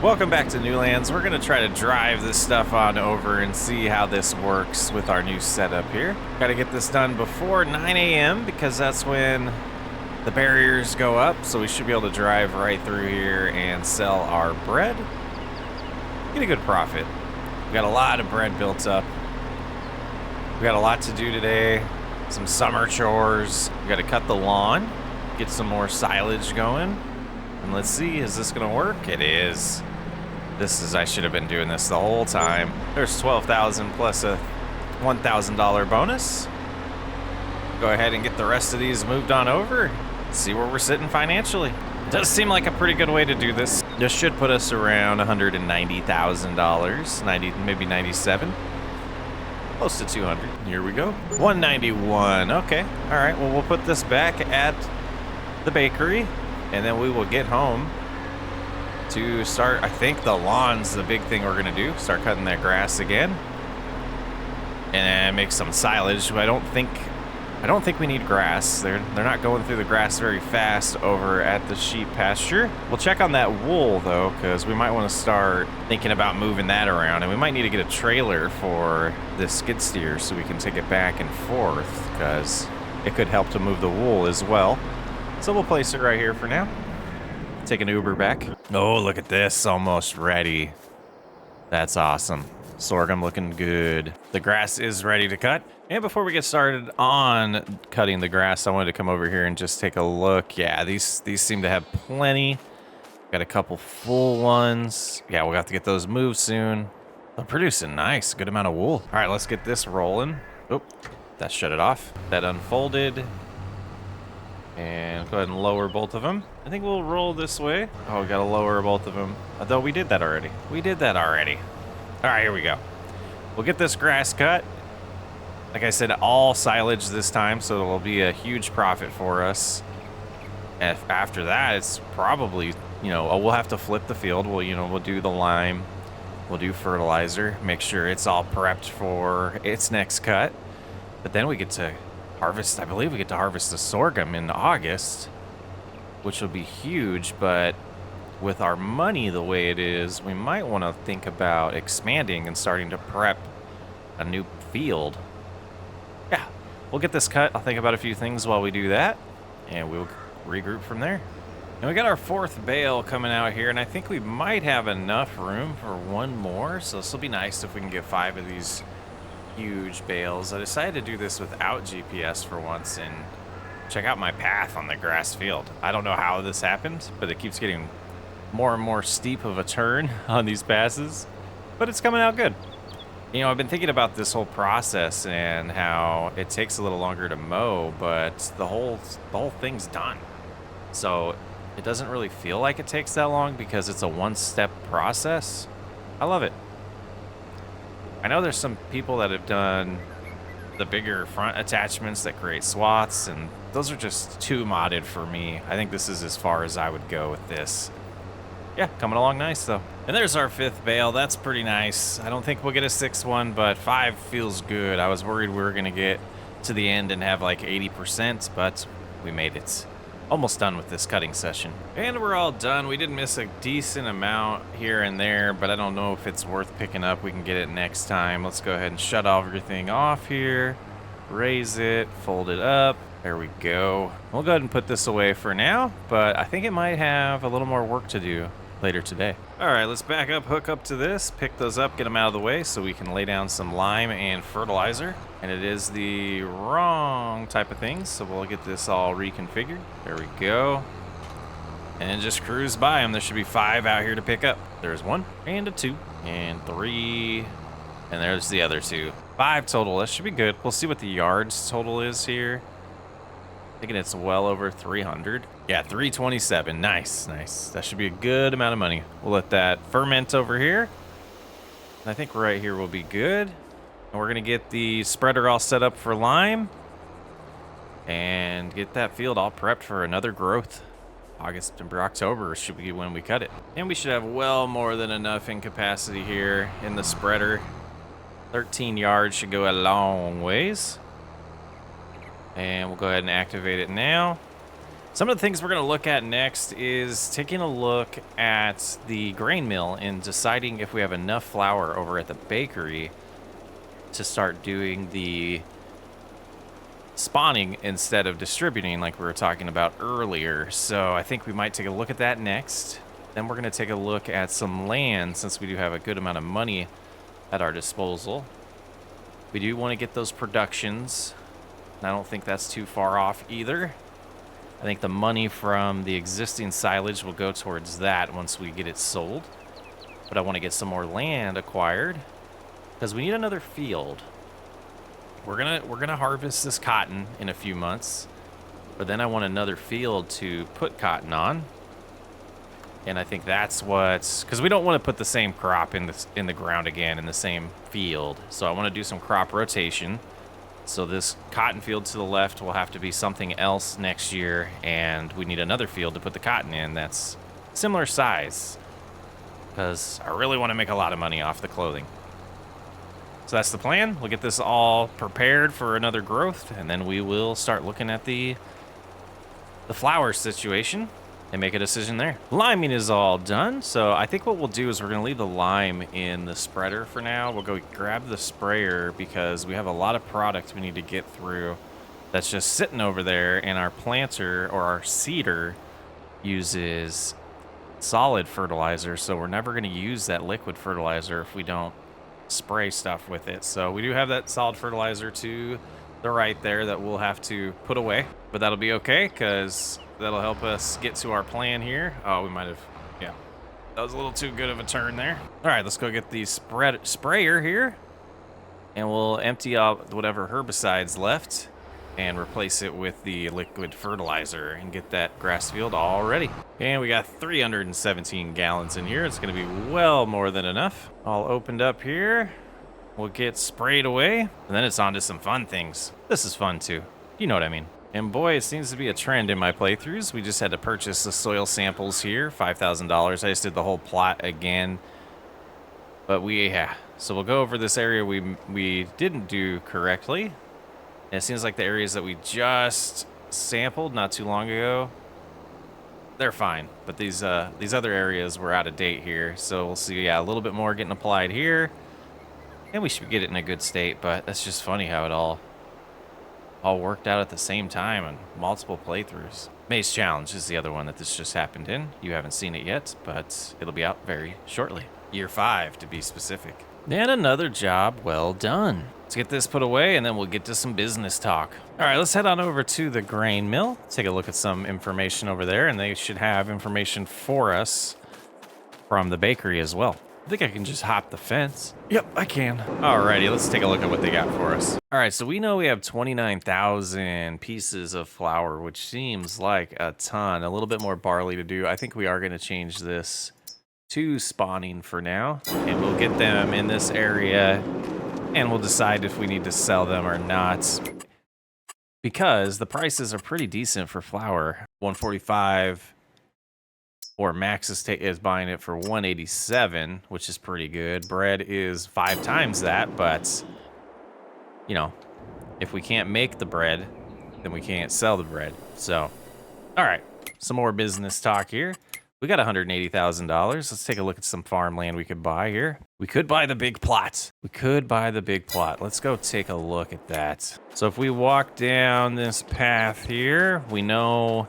Welcome back to Newlands. We're gonna try to drive this stuff on over and see how this works with our new setup here. Gotta get this done before 9 a.m. because that's when the barriers go up, so we should be able to drive right through here and sell our bread. Get a good profit. We got a lot of bread built up. We got a lot to do today. Some summer chores. We gotta cut the lawn, get some more silage going. And let's see, is this gonna work? It is. I should have been doing this the whole time. There's 12,000 plus a $1,000 bonus. Go ahead and get the rest of these moved on over. See where we're sitting financially. Does seem like a pretty good way to do this. This should put us around $190,000, maybe 97. Close to 200. Here we go. 191. Okay. All right. Well, we'll put this back at the bakery, and then we will get home to start. I think the lawn's the big thing we're gonna do. Start cutting that grass again, and make some silage. I don't think we need grass. They're not going through the grass very fast over at the sheep pasture. We'll check on that wool though, because we might want to start thinking about moving that around, and we might need to get a trailer for this skid steer so we can take it back and forth, because it could help to move the wool as well. So we'll place it right here for now. Take an Uber back. Oh, look at this, almost ready. That's awesome. Sorghum looking good. The grass is ready to cut. And before we get started on cutting the grass, I wanted to come over here and just take a look. Yeah, these seem to have plenty. Got a couple full ones. Yeah, we'll have to get those moved soon. They're producing nice, good amount of wool. All right, let's get this rolling. Oh, that shut it off. That unfolded. And go ahead and lower both of them. I think we'll roll this way. Oh, we gotta lower both of them. Although we did that already. All right, here we go. We'll get this grass cut. Like I said, all silage this time, so it'll be a huge profit for us. And after that, it's probably, we'll have to flip the field. We'll do the lime. We'll do fertilizer. Make sure it's all prepped for its next cut. But then we get to harvest. I believe we get to harvest the sorghum in August, which will be huge. But with our money the way it is, we might want to think about expanding and starting to prep a new field. Yeah, we'll get this cut. I'll think about a few things while we do that, and we'll regroup from there. And we got our fourth bale coming out here, and I think we might have enough room for one more, so this will be nice if we can get 5 of these huge bales. I decided to do this without GPS for once and check out my path on the grass field. I don't know how this happened, but it keeps getting more and more steep of a turn on these passes, but it's coming out good. I've been thinking about this whole process and how it takes a little longer to mow, but the whole thing's done. So it doesn't really feel like it takes that long because it's a one-step process. I love it. I know there's some people that have done the bigger front attachments that create swaths, and those are just too modded for me. I think this is as far as I would go with this. Yeah, coming along nice though. And there's our 5th bale. That's pretty nice. I don't think we'll get a 6th one, but 5 feels good. I was worried we were gonna get to the end and have like 80%, but we made it. Almost done with this cutting session. And we're all done. We did miss a decent amount here and there, but I don't know if it's worth picking up. We can get it next time. Let's go ahead and shut everything off here. Raise it, fold it up. There we go. We'll go ahead and put this away for now, but I think it might have a little more work to do later today. All right, let's back up, hook up to this, pick those up, get them out of the way so we can lay down some lime and fertilizer. And it is the wrong type of things, so we'll get this all reconfigured. There we go. And then just cruise by them. There should be 5 out here to pick up. There's 1 and a 2 and 3, and there's the other 2. 5 total. That should be good. We'll see what the yards total is here. Thinking it's well over 300. Yeah, 327. Nice. That should be a good amount of money. We'll let that ferment over here. I think right here will be good. And we're gonna get the spreader all set up for lime and get that field all prepped for another growth. August, September, October should be when we cut it. And we should have well more than enough in capacity here in the spreader. 13 yards should go a long ways. And we'll go ahead and activate it now. Some of the things we're going to look at next is taking a look at the grain mill and deciding if we have enough flour over at the bakery to start doing the spawning instead of distributing like we were talking about earlier. So I think we might take a look at that next. Then we're going to take a look at some land since we do have a good amount of money at our disposal. We do want to get those productions, and I don't think that's too far off either. I think the money from the existing silage will go towards that once we get it sold. But I want to get some more land acquired because we need another field. We're gonna harvest this cotton in a few months, but then I want another field to put cotton on. And I think that's what's, because we don't want to put the same crop in the ground again in the same field. So I want to do some crop rotation. So this cotton field to the left will have to be something else next year, and we need another field to put the cotton in that's similar size, because I really want to make a lot of money off the clothing. So that's the plan. We'll get this all prepared for another growth, and then we will start looking at the flower situation and make a decision there. Liming is all done, so I think what we'll do is we're going to leave the lime in the spreader for now. We'll go grab the sprayer because we have a lot of product we need to get through that's just sitting over there, and our planter or our seeder uses solid fertilizer, so we're never going to use that liquid fertilizer if we don't spray stuff with it. So we do have that solid fertilizer to the right there that we'll have to put away, but that'll be okay because that'll help us get to our plan here. Oh, we might have, yeah, that was a little too good of a turn there. All right, let's go get the sprayer here, and we'll empty out whatever herbicides left and replace it with the liquid fertilizer and get that grass field all ready. And we got 317 gallons in here. It's gonna be well more than enough. All opened up here. We'll get sprayed away, and then it's on to some fun things. This is fun too. You know what I mean. And boy, it seems to be a trend in my playthroughs. We just had to purchase the soil samples here, $5,000. I just did the whole plot again. But yeah. So we'll go over this area we didn't do correctly. And it seems like the areas that we just sampled not too long ago, they're fine. But these other areas were out of date here. So we'll see, yeah, a little bit more getting applied here. And we should get it in a good state, but that's just funny how it all worked out at the same time on multiple playthroughs. Maze Challenge is the other one that this just happened in. You haven't seen it yet, but it'll be out very shortly. Year 5, to be specific. And another job well done. Let's get this put away, and then we'll get to some business talk. All right, let's head on over to the grain mill. Take a look at some information over there, and they should have information for us from the bakery as well. I think I can just hop the fence. Yep, I can. Alrighty, let's take a look at what they got for us. All right, so we know we have 29,000 pieces of flour, which seems like a ton. A little bit more barley to do. I think we are going to change this to spawning for now, and we'll get them in this area, and we'll decide if we need to sell them or not, because the prices are pretty decent for flour. 145. Or Max is buying it for 187, which is pretty good. Bread is 5 times that, but, you know, if we can't make the bread, then we can't sell the bread. So, all right, some more business talk here. We got $180,000. Let's take a look at some farmland we could buy here. We could buy the big plot. We could buy the big plot. Let's go take a look at that. So if we walk down this path here, we know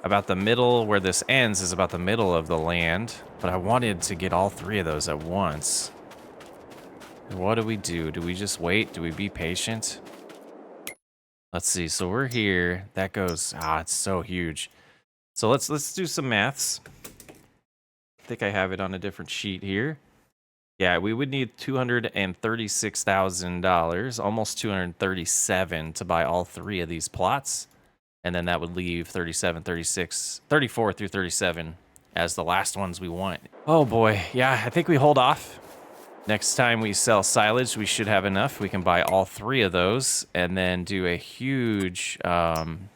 about the middle, where this ends is about the middle of the land, but I wanted to get all 3 of those at once. What do we do? Do we just wait? Do we be patient? Let's see, so we're here. That goes, it's so huge. So let's do some maths. I think I have it on a different sheet here. Yeah, we would need $236,000, almost $237 to buy all 3 of these plots. And then that would leave 37, 36, 34 through 37 as the last ones we want. Oh boy, yeah, I think we hold off. Next time we sell silage, we should have enough. We can buy all 3 of those and then do a huge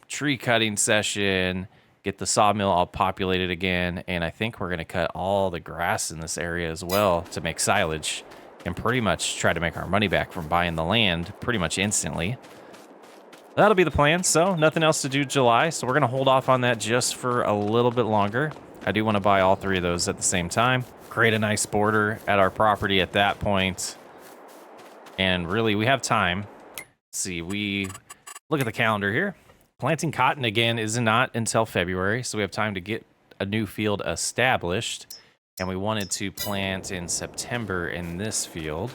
tree cutting session, get the sawmill all populated again, and I think we're gonna cut all the grass in this area as well to make silage and pretty much try to make our money back from buying the land pretty much instantly. That'll be the plan. So nothing else to do July. So we're going to hold off on that just for a little bit longer. I do want to buy all 3 of those at the same time. Create a nice border at our property at that point. And really, we have time. Let's see, we look at the calendar here. Planting cotton again is not until February. So we have time to get a new field established. And we wanted to plant in September in this field.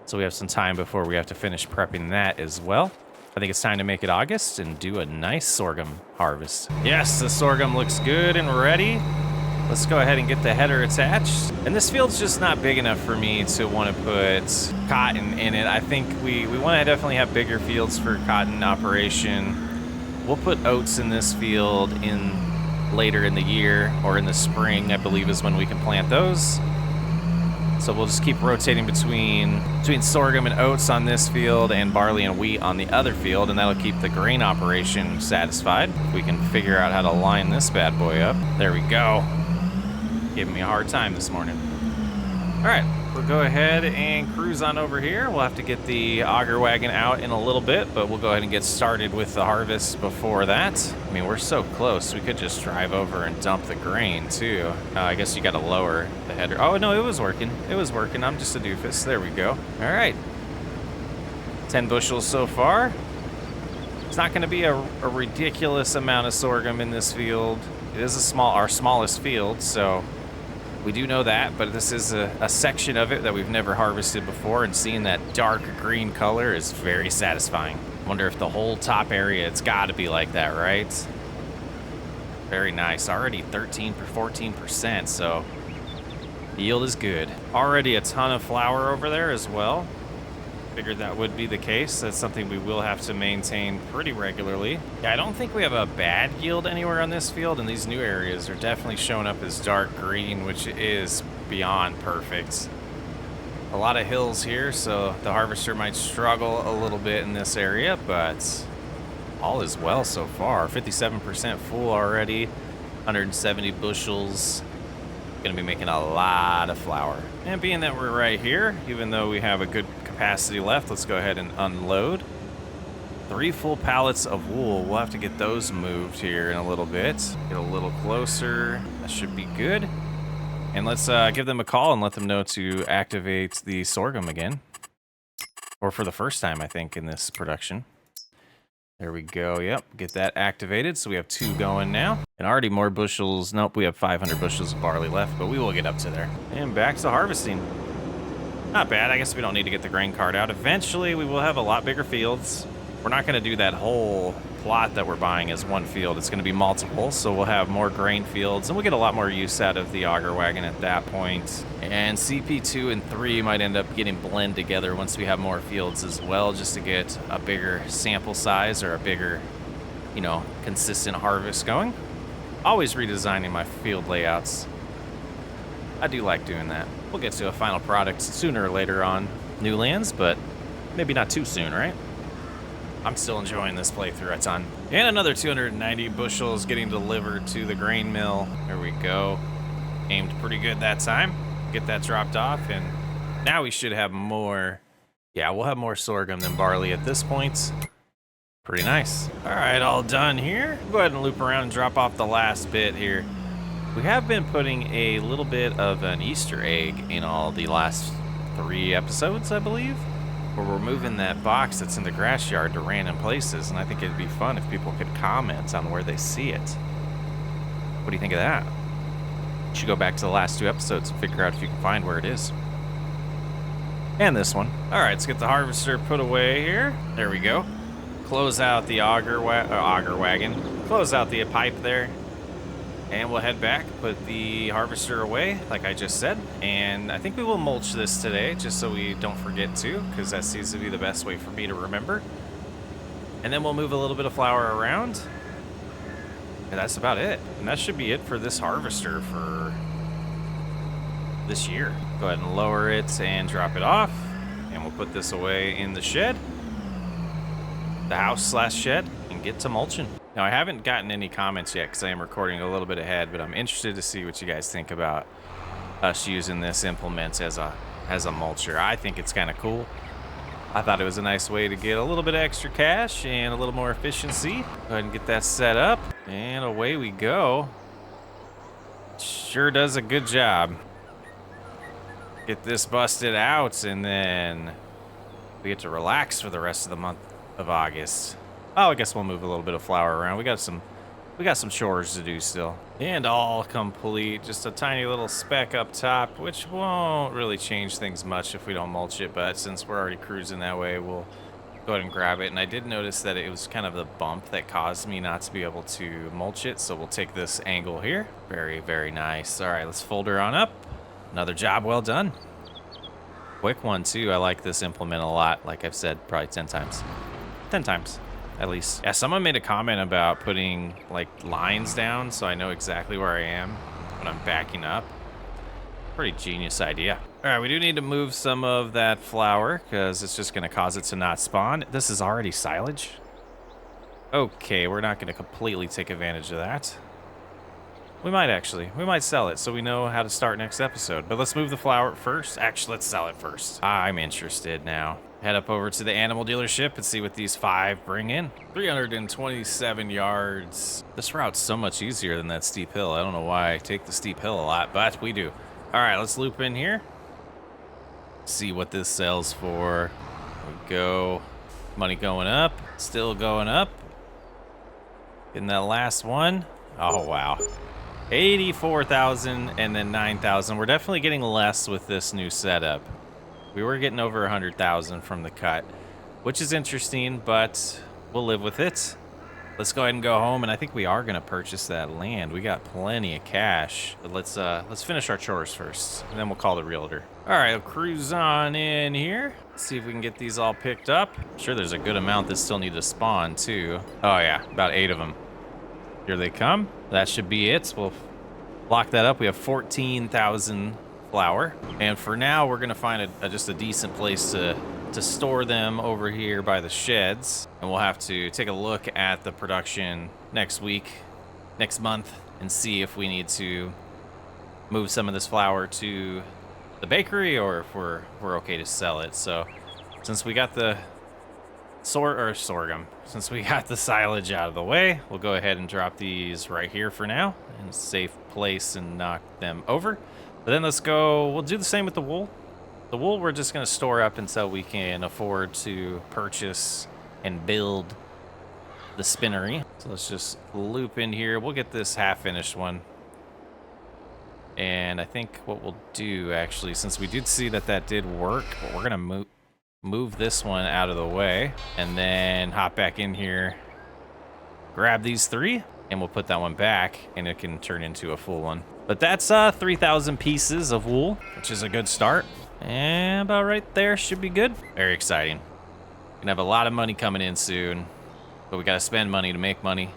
So we have some time before we have to finish prepping that as well. I think it's time to make it August and do a nice sorghum harvest. Yes, the sorghum looks good and ready. Let's go ahead and get the header attached. And this field's just not big enough for me to want to put cotton in it. I think we want to definitely have bigger fields for cotton operation. We'll put oats in this field in later in the year, or in the spring, I believe is when we can plant those. So we'll just keep rotating between sorghum and oats on this field and barley and wheat on the other field, and that'll keep the grain operation satisfied. We can figure out how to line this bad boy up. There we go. Giving me a hard time this morning. All right, we'll go ahead and cruise on over here. We'll have to get the auger wagon out in a little bit, but we'll go ahead and get started with the harvest before that. I mean, we're so close. We could just drive over and dump the grain too. I guess you got to lower the header. Oh, no, it was working. It was working. I'm just a doofus. There we go. All right. 10 bushels so far. It's not going to be a ridiculous amount of sorghum in this field. It is our smallest field, so we do know that, but this is a section of it that we've never harvested before, and seeing that dark green color is very satisfying. Wonder if the whole top area, it's got to be like that, right? Very nice. Already 14%, so the yield is good. Already a ton of flower over there as well. Figured that would be the case. That's something we will have to maintain pretty regularly. Yeah, I don't think we have a bad yield anywhere on this field, and these new areas are definitely showing up as dark green, which is beyond perfect. A lot of hills here, so the harvester might struggle a little bit in this area, but all is well so far. 57% full already, 170 bushels. Gonna be making a lot of flour. And being that we're right here, even though we have a good capacity left, let's go ahead and unload. 3 full pallets of wool. We'll have to get those moved here in a little bit. Get a little closer. That should be good. And let's give them a call and let them know to activate the sorghum again. Or for the first time, I think, in this production. There we go. Yep, get that activated. So we have 2 going now. And already more bushels. Nope, we have 500 bushels of barley left, but we will get up to there. And back to harvesting. Not bad. I guess we don't need to get the grain cart out. Eventually, we will have a lot bigger fields. We're not going to do that whole plot that we're buying as one field. It's going to be multiple, so we'll have more grain fields, and we'll get a lot more use out of the auger wagon at that point. And CP2 and 3 might end up getting blended together once we have more fields as well, just to get a bigger sample size or a bigger, consistent harvest going. Always redesigning my field layouts. I do like doing that. We'll get to a final product sooner or later on new lands, but maybe not too soon, right? I'm still enjoying this playthrough a ton. And another 290 bushels getting delivered to the grain mill. There we go. Aimed pretty good that time. Get that dropped off, and now we should have more. Yeah, we'll have more sorghum than barley at this point. Pretty nice. All right, all done here. Go ahead and loop around and drop off the last bit here. We have been putting a little bit of an Easter egg in all the last 3 episodes, I believe, where we're moving that box that's in the grass yard to random places, and I think it'd be fun if people could comment on where they see it. What do you think of that? You should go back to the last 2 episodes and figure out if you can find where it is. And this one. All right, let's get the harvester put away here. There we go. Close out the auger wagon. Close out the pipe there. And we'll head back, put the harvester away, like I just said. And I think we will mulch this today, just so we don't forget to, because that seems to be the best way for me to remember. And then we'll move a little bit of flour around. And that's about it. And that should be it for this harvester for this year. Go ahead and lower it and drop it off. And we'll put this away in the shed. The house/shed, and get to mulching. Now, I haven't gotten any comments yet because I am recording a little bit ahead, but I'm interested to see what you guys think about us using this implement as a mulcher. I think it's kind of cool. I thought it was a nice way to get a little bit of extra cash and a little more efficiency. Go ahead and get that set up, and away we go. Sure does a good job. Get this busted out, and then we get to relax for the rest of the month of August. Oh, I guess we'll move a little bit of flour around. We got some chores to do still. And all complete. Just a tiny little speck up top, which won't really change things much if we don't mulch it, but since we're already cruising that way, we'll go ahead and grab it. And I did notice that it was kind of the bump that caused me not to be able to mulch it, so we'll take this angle here. Very, very nice. All right, let's fold her on up. Another job well done. Quick one too. I like this implement a lot. Like I've said probably 10 times. 10 times at least. Yeah, someone made a comment about putting like lines down so I know exactly where I am when I'm backing up. Pretty genius idea. All right, we do need to move some of that flour because it's just going to cause it to not spawn. This is already silage. Okay, we're not going to completely take advantage of that. We might actually. We might sell it so we know how to start next episode. But let's move the flour first. Actually, let's sell it first. I'm interested now. Head up over to the animal dealership and see what these 5 bring in. 327 yards. This route's so much easier than that steep hill. I don't know why I take the steep hill a lot, but we do. All right, let's loop in here. See what this sells for. There we go. Money going up. Still going up. Getting that last one. Oh, wow. 84,000 and then 9,000. We're definitely getting less with this new setup. We were getting over 100,000 from the cut, which is interesting, but we'll live with it. Let's go ahead and go home, and I think we are gonna purchase that land. We got plenty of cash, but let's finish our chores first, and then we'll call the realtor. All right, I'll cruise on in here. See if we can get these all picked up. I'm sure there's a good amount that still need to spawn too. Oh yeah, about 8 of them. Here they come. That should be it. We'll lock that up. We have 14,000 flour. And for now, we're going to find just a decent place to store them over here by the sheds. And we'll have to take a look at the production next week, next month, and see if we need to move some of this flour to the bakery or if we're okay to sell it. So since we got the sorghum. Since we got the silage out of the way, we'll go ahead and drop these right here for now in a safe place and knock them over. But then let's go, we'll do the same with the wool. The wool we're just gonna store up until we can afford to purchase and build the spinnery. So let's just loop in here. We'll get this half finished one. And I think what we'll do actually, since we did see that did work, but we're gonna move this one out of the way and then hop back in here, grab these 3, and we'll put that one back and it can turn into a full one. But that's 3,000 pieces of wool, which is a good start. And about right there should be good. Very exciting. Gonna have a lot of money coming in soon, but we gotta spend money to make money.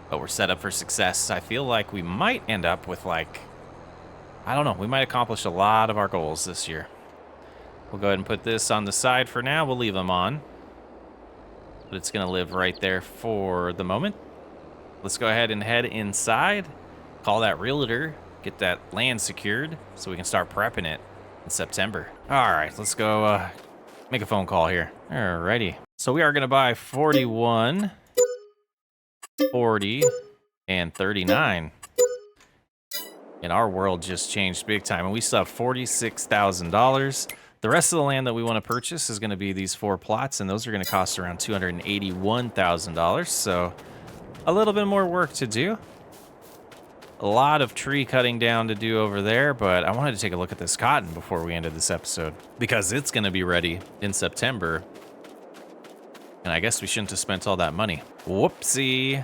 But we're set up for success. I feel like we might end up with like, I don't know, we might accomplish a lot of our goals this year. We'll go ahead and put this on the side for now. We'll leave them on. But it's going to live right there for the moment. Let's go ahead and head inside. Call that realtor. Get that land secured so we can start prepping it in September. All right, let's go make a phone call here. Alrighty. So we are going to buy 41, 40, and 39. And our world just changed big time. And we still have $46,000. The rest of the land that we want to purchase is going to be these 4 plots, and those are going to cost around $281,000. So a little bit more work to do. A lot of tree cutting down to do over there, but I wanted to take a look at this cotton before we ended this episode because it's going to be ready in September. And I guess we shouldn't have spent all that money. Whoopsie.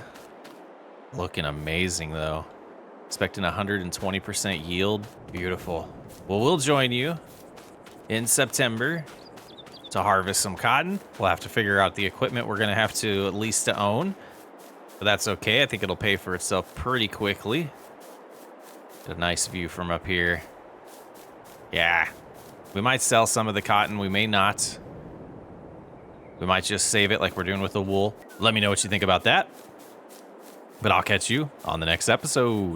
Looking amazing, though. Expecting 120% yield. Beautiful. Well, we'll join you in September to harvest some cotton. We'll have to figure out the equipment we're going to have to at least to own. But that's okay. I think it'll pay for itself pretty quickly. Get a nice view from up here. Yeah. We might sell some of the cotton. We may not. We might just save it like we're doing with the wool. Let me know what you think about that. But I'll catch you on the next episode.